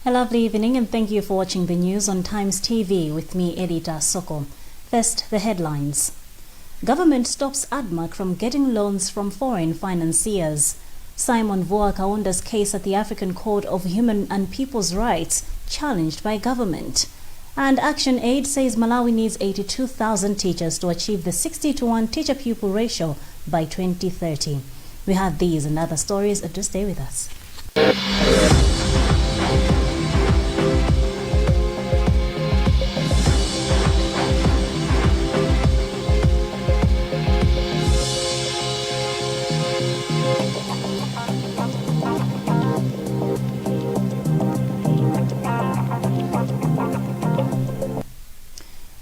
A lovely evening and thank you for watching the news on Times TV with me, Edita Soko. First, the headlines. Government stops ADMAC from getting loans from foreign financiers. Simon Mvoa Kaunda's case at the African Court of Human and People's Rights challenged by government. And Action Aid says Malawi needs 82,000 teachers to achieve the 60-to-1 teacher-pupil ratio by 2030. We have these and other stories, do stay with us.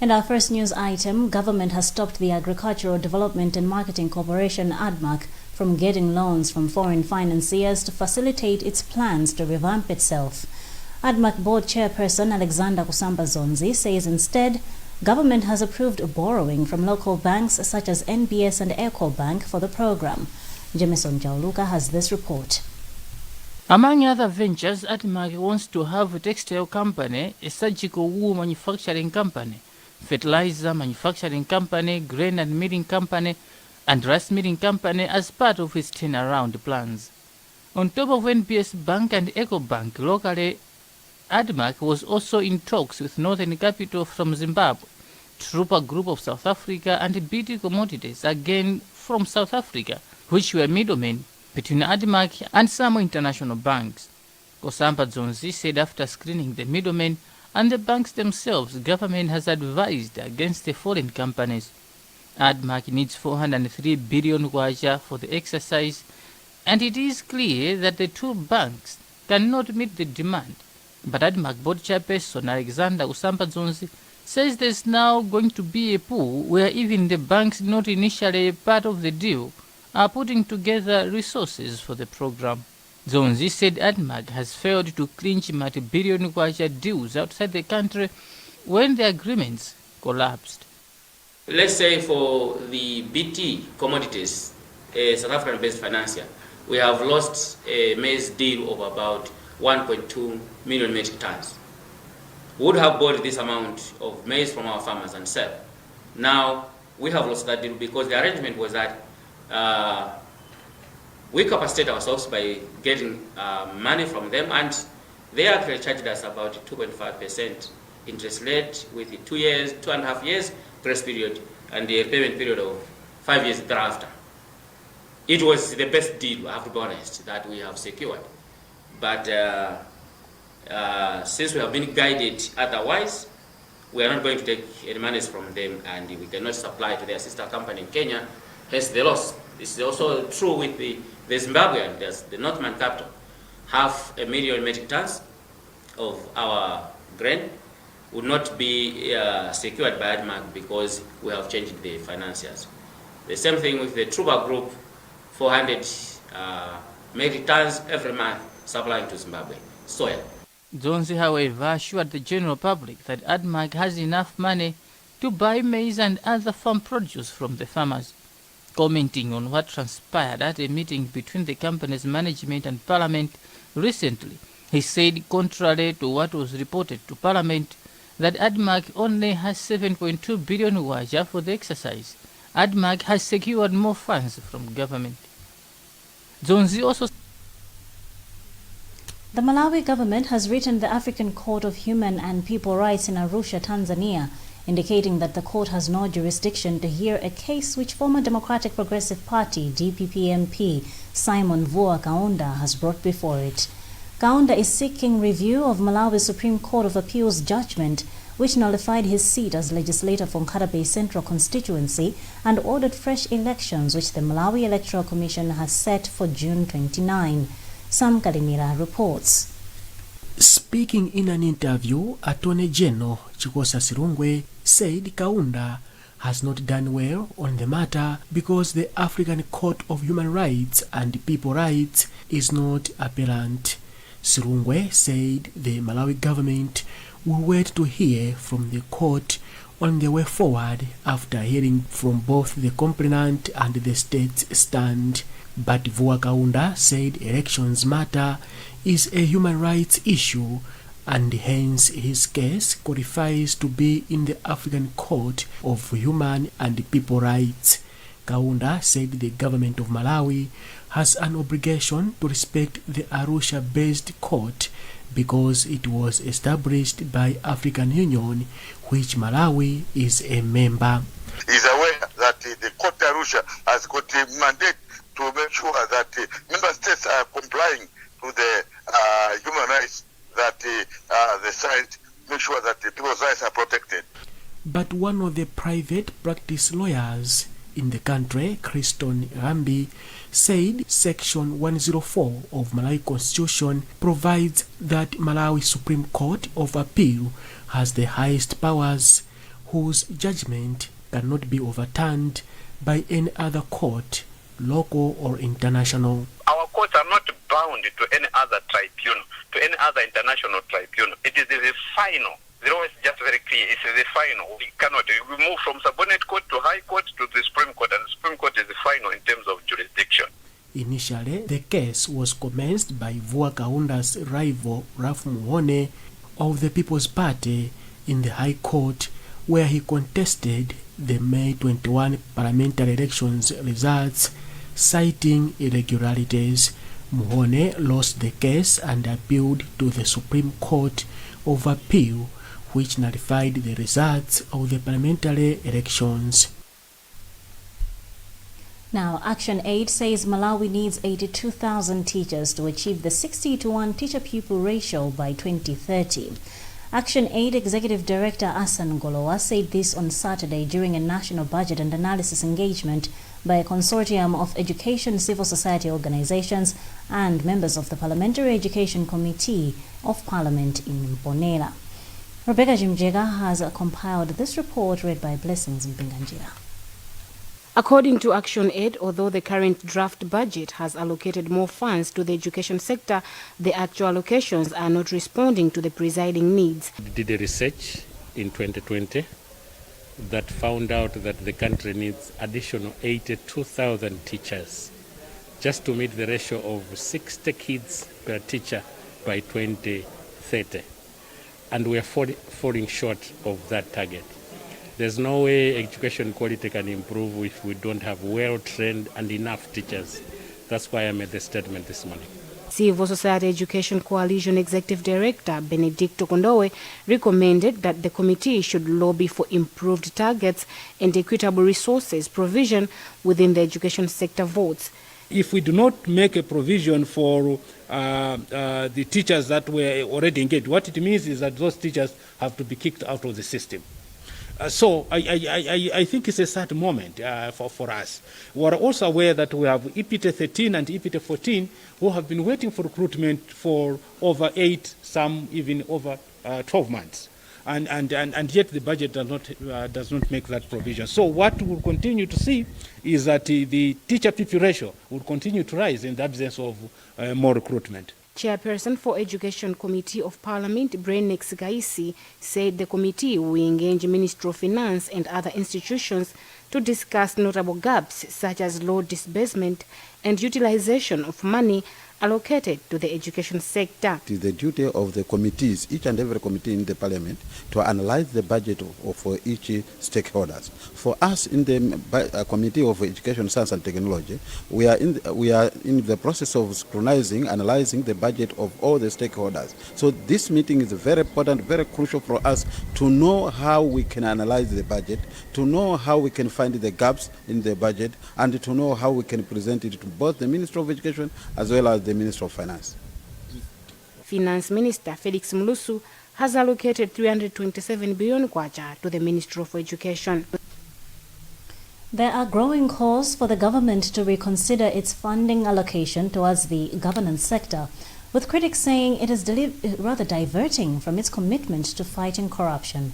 In our first news item, government has stopped the Agricultural Development and Marketing Corporation ADMAC from getting loans from foreign financiers to facilitate its plans to revamp itself. ADMAC board chairperson Alexander Kusamba Zonzi says instead, government has approved borrowing from local banks such as NBS and Ecobank for the program. Jameson Jauluka has this report. Among other ventures, ADMAC wants to have a textile company, a surgical wool manufacturing company, fertilizer manufacturing company, grain and milling company, and rice milling company as part of its turnaround plans. On top of NBS Bank and Ecobank locally, ADMAC was also in talks with Northern Capital from Zimbabwe, Trooper Group of South Africa, and BT Commodities, again from South Africa, which were middlemen between ADMAC and some international banks. Kusamba Zonzi said after screening the middlemen and the banks themselves, government has advised against the foreign companies. ADMAC needs 403 billion kwacha for the exercise, and it is clear that the two banks cannot meet the demand. But ADMAC board chairperson Alexander Kusamba Zonzi says there's now going to be a pool where even the banks not initially part of the deal are putting together resources for the program. Zonzi said ADMAC has failed to clinch multi-billion kwacha deals outside the country when the agreements collapsed. Let's say for the BT Commodities, a South African-based financier, we have lost a maize deal of about 1.2 million metric tons. We would have bought this amount of maize from our farmers and sell. Now, we have lost that deal because the arrangement was that we capacitate ourselves by getting money from them, and they actually charged us about 2.5% interest rate with 2.5 years grace period, and the payment period of 5 years thereafter. It was the best deal, I have to be honest, that we have secured. But since we have been guided otherwise, we are not going to take any monies from them, and we cannot supply to their sister company in Kenya, hence the loss. This is also true with the Zimbabwean, the Northman capital. 500,000 metric tons of our grain would not be secured by ADMAC because we have changed the financiers. The same thing with the Trooper Group, 400 metric tons every month supplying to Zimbabwe, soya. Zonzi, however, assured the general public that ADMAC has enough money to buy maize and other farm produce from the farmers. Commenting on what transpired at a meeting between the company's management and Parliament recently, he said, contrary to what was reported to Parliament, that ADMAC only has 7.2 billion kwacha for the exercise. ADMAC has secured more funds from government. Zonzi also. The Malawi government has written the African Court of Human and People Rights in Arusha, Tanzania, indicating that the court has no jurisdiction to hear a case which former Democratic Progressive Party DPP MP Simon Mvoa Kaunda has brought before it. Kaunda is seeking review of Malawi Supreme Court of Appeals judgment which nullified his seat as legislator for Nkarabe Central constituency and ordered fresh elections which the Malawi Electoral Commission has set for June 29. Sam Kalimira reports. Speaking in an interview, Attorney General Chikosa Sirungwe said Kaunda has not done well on the matter because the African Court of Human Rights and People Rights is not apparent. Sirungwe said the Malawi government will wait to hear from the court on the way forward after hearing from both the complainant and the state's stand. But Mvoa Kaunda said elections matter is a human rights issue and hence his case qualifies to be in the African Court of Human and People Rights. Kaunda said the government of Malawi has an obligation to respect the Arusha-based court because it was established by African Union, which Malawi is a member. Is aware that the court Arusha has got a mandate to make sure that member states are complying to the human rights, that the side make sure that the people's rights are protected. But one of the private practice lawyers in the country, Kriston Rambi, said Section 104 of Malawi Constitution provides that Malawi Supreme Court of Appeal has the highest powers, whose judgment cannot be overturned by any other court, local or international. Our courts are not bound to any other tribunal, to any other international tribunal. It is the final. The law is just very clear. It's the final. We cannot. We move from subordinate court to high court to the Supreme Court, and the Supreme Court is the final in terms of jurisdiction. Initially, the case was commenced by Vua Kaunda's rival Ralph Muhone of the People's Party in the High Court, where he contested the May 21 parliamentary elections results, citing irregularities. Muhone lost the case and appealed to the Supreme Court of Appeal, which nullified the results of the parliamentary elections. Now, Action Aid says Malawi needs 82,000 teachers to achieve the 60:1 teacher-pupil ratio by 2030. Action Aid Executive Director Asan Golowa said this on Saturday during a national budget and analysis engagement by a consortium of education civil society organizations and members of the Parliamentary Education Committee of Parliament in Mponela. Rebecca Jimjega has compiled this report read by Blessings Mpinganjira. According to Action Aid, although the current draft budget has allocated more funds to the education sector, the actual allocations are not responding to the presiding needs. We did a research in 2020 that found out that the country needs additional 82,000 teachers just to meet the ratio of 60 kids per teacher by 2030. And we are falling short of that target. There's no way education quality can improve if we don't have well-trained and enough teachers. That's why I made the statement this morning. Civil Society Education Coalition Executive Director Benedicto Kondowe recommended that the committee should lobby for improved targets and equitable resources provision within the education sector votes. If we do not make a provision for the teachers that were already engaged, what it means is that those teachers have to be kicked out of the system. So I think it's a sad moment for us. We are also aware that we have EPT 13 and EPT 14 who have been waiting for recruitment for over 8, some even over 12 months. And yet the budget does not make that provision. So what we'll continue to see is that the teacher-pupil ratio will continue to rise in the absence of more recruitment. Chairperson for Education Committee of Parliament, Brenex Gaisi, said the committee will engage Ministry of Finance and other institutions to discuss notable gaps such as low disbursement and utilization of money allocated to the education sector. It is the duty of the committees, each and every committee in the parliament, to analyze the budget for each stakeholders. For us in the Committee of Education, Science and Technology, we are in the process of scrutinizing, analyzing the budget of all the stakeholders. So this meeting is very important, very crucial for us to know how we can analyze the budget, to know how we can find the gaps in the budget, and to know how we can present it to both the Minister of Education as well as the Minister of Finance. Finance Minister Felix Mlusu has allocated 327 billion kwacha to the Ministry of Education. There are growing calls for the government to reconsider its funding allocation towards the governance sector, with critics saying it is rather diverting from its commitment to fighting corruption.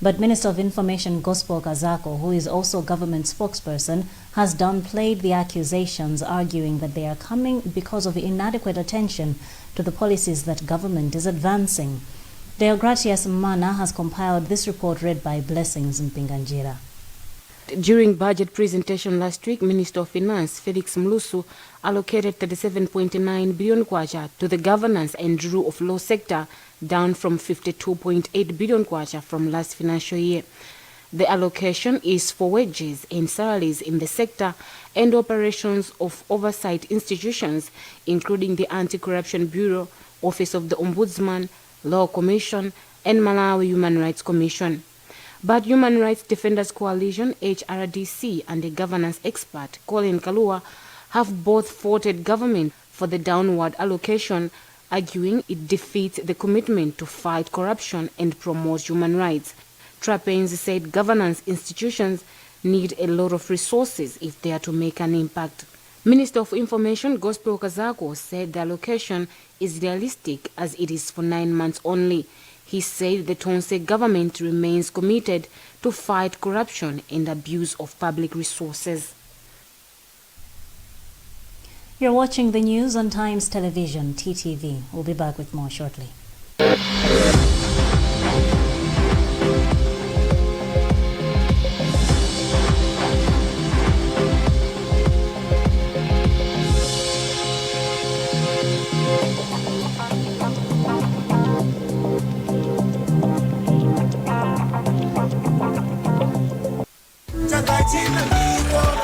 But Minister of Information Gospel Kazako, who is also government spokesperson, has downplayed the accusations, arguing that they are coming because of inadequate attention to the policies that government is advancing. Deogratias Mana has compiled this report read by Blessings Mpinganjira. During budget presentation last week, Minister of Finance Felix Mlusu allocated 37.9 billion kwacha to the governance and rule of law sector, down from 52.8 billion kwacha from last financial year. The allocation is for wages and salaries in the sector and operations of oversight institutions, including the Anti-Corruption Bureau, Office of the Ombudsman, Law Commission, and Malawi Human Rights Commission. But Human Rights Defenders Coalition, HRDC, and the governance expert, Colin Kalua, have both faulted government for the downward allocation, arguing it defeats the commitment to fight corruption and promote human rights. Trapains said governance institutions need a lot of resources if they are to make an impact. Minister of Information Gospel Kazako said the allocation is realistic as it is for 9 months only. He said the Tonse government remains committed to fight corruption and abuse of public resources. You're watching the news on Times Television, TTV. We'll be back with more shortly.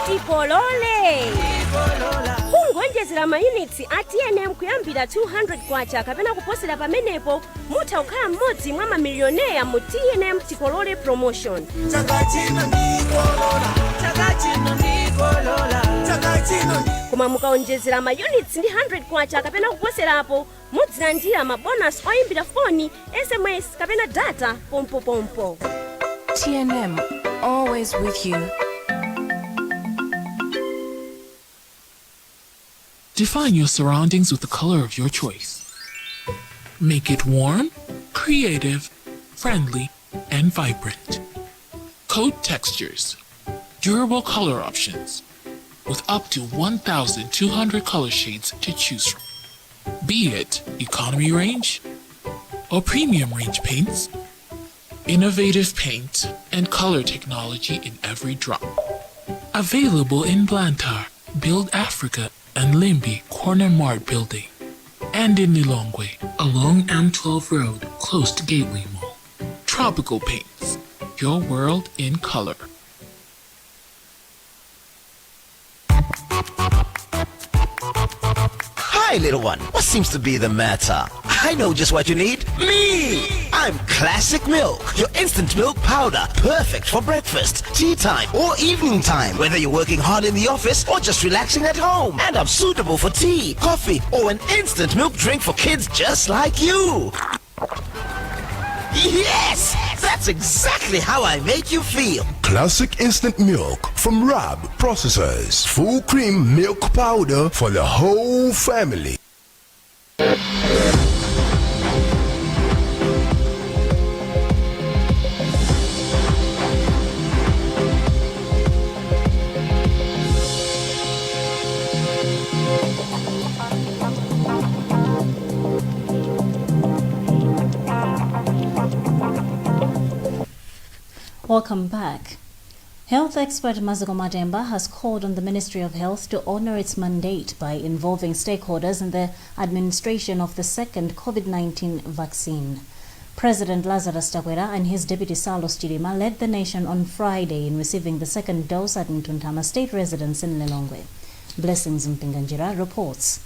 Tipolole kungonjezera mayunitsi a TNM kuyambira 200 kwacha kapena kuposera pamenepo mutha kukhala mmodzi mwa mamilioneya mu TNM Tipolole promotion. Koma mukaonjezera mayunitsi ndi 100 kwacha kapena kuposerapo mudzilandira mabonus oyimbira foni, SMS kapena data pompo. TNM, always with you. Define your surroundings with the color of your choice. Make it warm, creative, friendly, and vibrant. Coat textures, durable color options, with up to 1,200 color shades to choose from. Be it economy range or premium range paints, innovative paint and color technology in every drop. Available in Blantyre, Build Africa, and Limby Corner Mart Building, and in Lilongwe along M12 Road close to Gateway Mall. Tropical Paints, your world in color. Hi, little one. What seems to be the matter? I know just what you need. Me! I'm Classic Milk, your instant milk powder. Perfect for breakfast, tea time, or evening time. Whether you're working hard in the office or just relaxing at home. And I'm suitable for tea, coffee, or an instant milk drink for kids just like you. Yes! That's exactly how I make you feel. Classic instant milk from Rab Processors. Full cream milk powder for the whole family. Welcome back. Health expert Maziko Mademba has called on the Ministry of Health to honor its mandate by involving stakeholders in the administration of the second COVID-19 vaccine. President Lazarus Chakwera and his deputy Saulos Chilima led the nation on Friday in receiving the second dose at Ntuntama State residence in Lilongwe. Blessings Mpinganjira reports.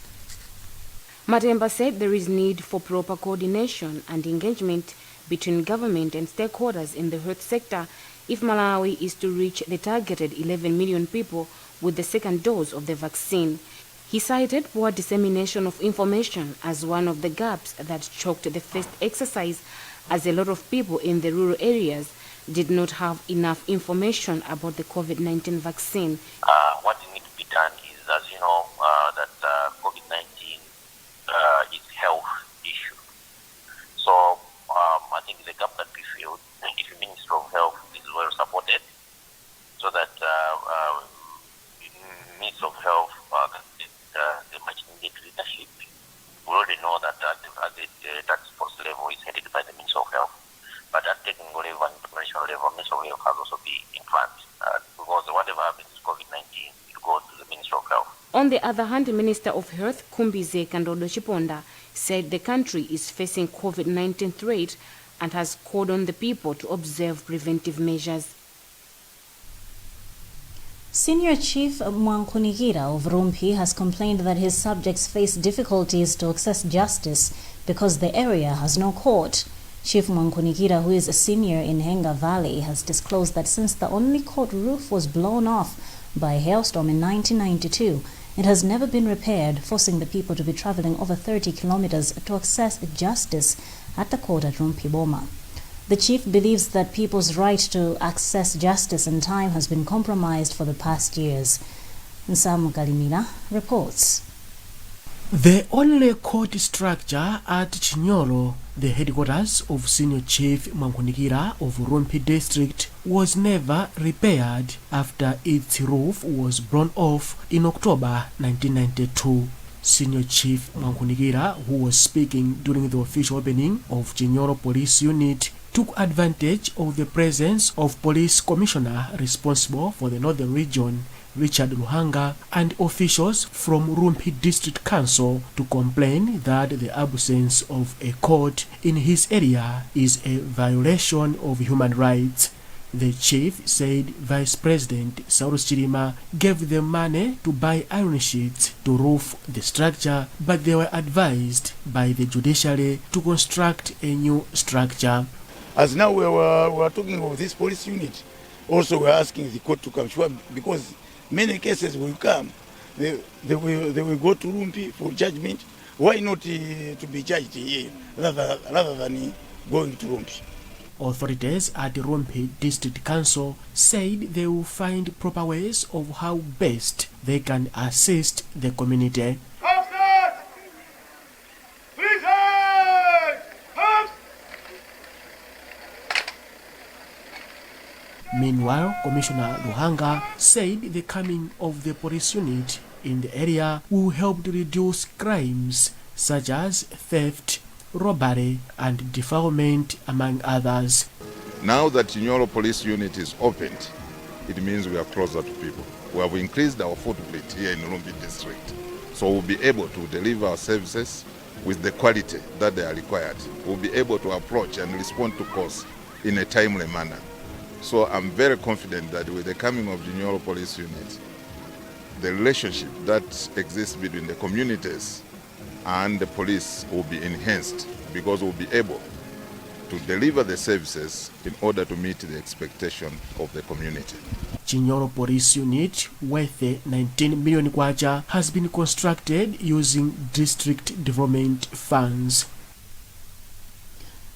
Mademba said there is need for proper coordination and engagement between government and stakeholders in the health sector if Malawi is to reach the targeted 11 million people with the second dose of the vaccine. He cited poor dissemination of information as one of the gaps that choked the first exercise, as a lot of people in the rural areas did not have enough information about the COVID-19 vaccine. What needs to be done is, as you know, that COVID-19 is health issue. So I think the gap that we feel, if the Minister of Health is well supported, so that Minister of Health, the much needed leadership, we already know that at the task force level is headed by the Minister of Health. But at technical level and international level, Ministry of Health has also been informed because whatever happens with COVID-19, it goes to the Ministry of Health. On the other hand, Minister of Health Kumbize Kandodo Chiponda said the country is facing COVID-19 threat and has called on the people to observe preventive measures. Senior Chief Mwankunigira of Rumpi has complained that his subjects face difficulties to access justice because the area has no court. Chief Mwankunigira, who is a senior in Henga Valley, has disclosed that since the only court roof was blown off by a hailstorm in 1992, it has never been repaired, forcing the people to be traveling over 30 kilometers to access justice at the court at Rumpi Boma. The chief believes that people's right to access justice and time has been compromised for the past years. Nsamu Galimina reports. The only court structure at Chinyolo, the headquarters of Senior Chief Mwankunigira of Rumpi District, was never repaired after its roof was blown off in October 1992. Senior Chief Mwankunigira, who was speaking during the official opening of Chinyolo Police Unit, took advantage of the presence of Police Commissioner responsible for the Northern Region, Richard Luhanga, and officials from Rumpi District Council to complain that the absence of a court in his area is a violation of human rights. The chief said Vice President Saulos Chilima gave them money to buy iron sheets to roof the structure, but they were advised by the judiciary to construct a new structure. As now we are talking of this police unit, also we are asking the court to come, sure, because many cases will come, they will go to Rumpi for judgment. Why not to be judged here rather than going to Rumpi? Authorities at the Rumpi District Council said they will find proper ways of how best they can assist the community. Meanwhile, Commissioner Luhanga said the coming of the police unit in the area will help to reduce crimes such as theft, robbery, and defilement, among others. Now that Chinyolo Police Unit is opened, it means we are closer to people. We have increased our footprint here in Rumpi District, so we'll be able to deliver our services with the quality that they are required. We'll be able to approach and respond to calls in a timely manner. So I'm very confident that with the coming of the Chinyolo Police Unit, the relationship that exists between the communities and the police will be enhanced, because we'll be able to deliver the services in order to meet the expectation of the community. Chinyolo Police Unit, worth 19 million kwacha, has been constructed using district development funds.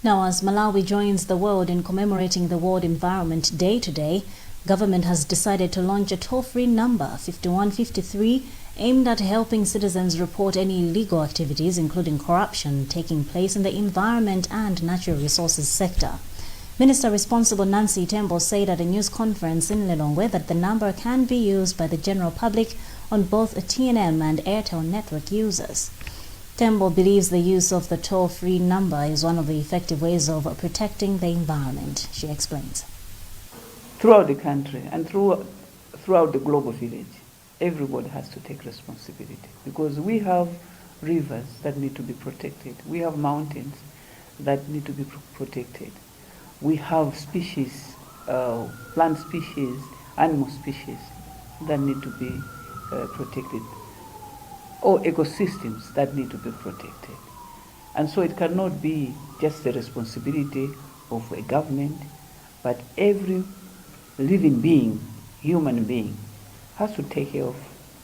Now, as Malawi joins the world in commemorating the World Environment Day today, government has decided to launch a toll-free number, 5153, aimed at helping citizens report any illegal activities, including corruption, taking place in the environment and natural resources sector. Minister responsible Nancy Tembo said at a news conference in Lilongwe that the number can be used by the general public on both a TNM and Airtel network users. Tembo believes the use of the toll-free number is one of the effective ways of protecting the environment. She explains. Throughout the country and throughout the global village, everybody has to take responsibility, because we have rivers that need to be protected. We have mountains that need to be protected. We have species, plant species, animal species that need to be protected, or ecosystems that need to be protected. And so it cannot be just the responsibility of a government, but every living being, human being, has to take care of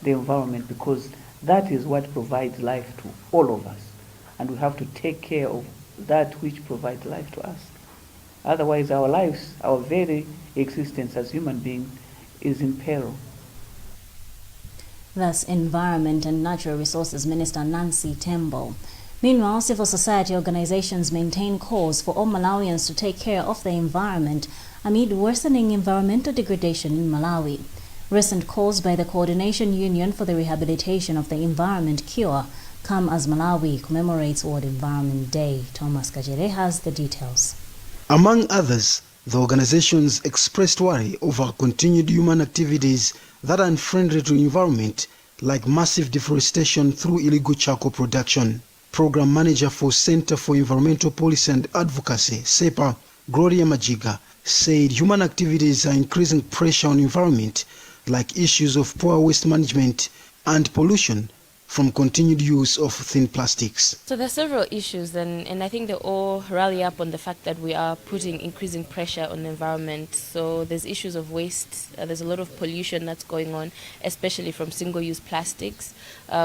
the environment, because that is what provides life to all of us. And we have to take care of that which provides life to us. Otherwise, our lives, our very existence as human beings is in peril. Thus, Environment and Natural Resources Minister Nancy Tembo. Meanwhile, civil society organizations maintain calls for all Malawians to take care of the environment amid worsening environmental degradation in Malawi. Recent calls by the Coordination Union for the Rehabilitation of the Environment CURE come as Malawi commemorates World Environment Day. Thomas Kajere has the details. Among others, the organizations expressed worry over continued human activities that are unfriendly to the environment, like massive deforestation through illegal charcoal production. Program Manager for Center for Environmental Policy and Advocacy, CEPA, Gloria Majiga, said human activities are increasing pressure on the environment, like issues of poor waste management and pollution from continued use of thin plastics. So there are several issues, and I think they all rally up on the fact that we are putting increasing pressure on the environment. So there's issues of waste, there's a lot of pollution that's going on, especially from single-use plastics.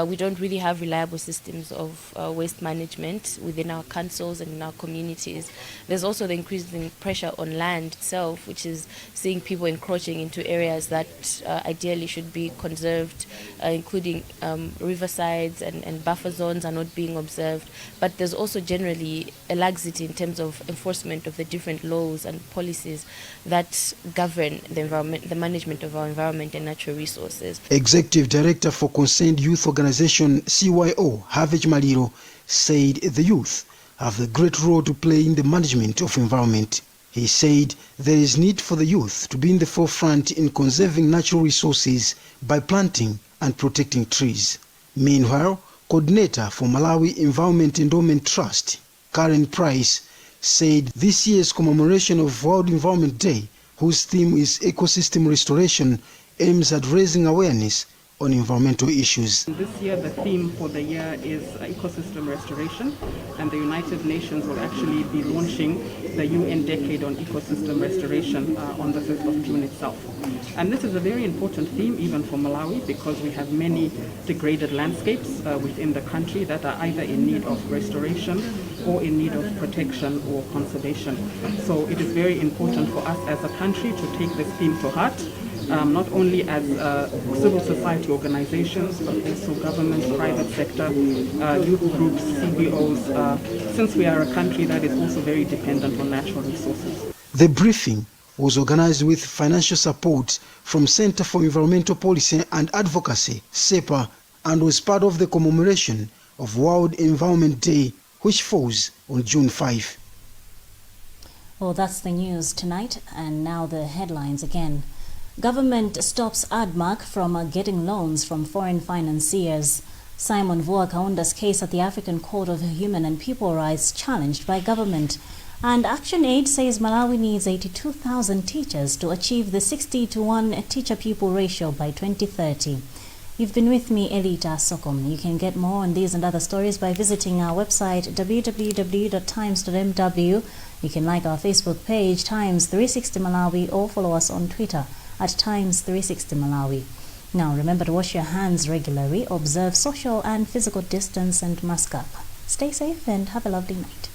We don't really have reliable systems of waste management within our councils and in our communities. There's also the increasing pressure on land itself, which is seeing people encroaching into areas that ideally should be conserved, including riversides and buffer zones are not being observed. But there's also generally a laxity in terms of enforcement of the different laws and policies that govern the environment, the management of our environment and natural resources. Executive Director for Concerned Youth Organization CYO, Havage Maliro, said the youth have a great role to play in the management of environment. He said there is need for the youth to be in the forefront in conserving natural resources by planting and protecting trees. Meanwhile, coordinator for Malawi Environment Endowment Trust, Karen Price, said this year's commemoration of World Environment Day, whose theme is ecosystem restoration, aims at raising awareness on environmental issues. This year the theme for the year is ecosystem restoration, and the United Nations will actually be launching the UN Decade on Ecosystem Restoration on the 5th of June itself. And this is a very important theme even for Malawi, because we have many degraded landscapes within the country that are either in need of restoration or in need of protection or conservation. So it is very important for us as a country to take this theme to heart. Not only as civil society organizations, but also government, private sector, youth groups, CBOs, since we are a country that is also very dependent on natural resources. The briefing was organized with financial support from Center for Environmental Policy and Advocacy, CEPA, and was part of the commemoration of World Environment Day, which falls on June 5. Well, that's the news tonight, and now the headlines again. Government stops ADMAC from getting loans from foreign financiers. Simon Vua Kaunda's case at the African Court of Human and People Rights challenged by government. And ActionAid says Malawi needs 82,000 teachers to achieve the 60-to-1 teacher-pupil ratio by 2030. You've been with me, Elita Sokom. You can get more on these and other stories by visiting our website, www.times.mw. You can like our Facebook page, Times 360 Malawi, or follow us on Twitter at Times 360 Malawi. Now, remember to wash your hands regularly, observe social and physical distance, and mask up. Stay safe and have a lovely night.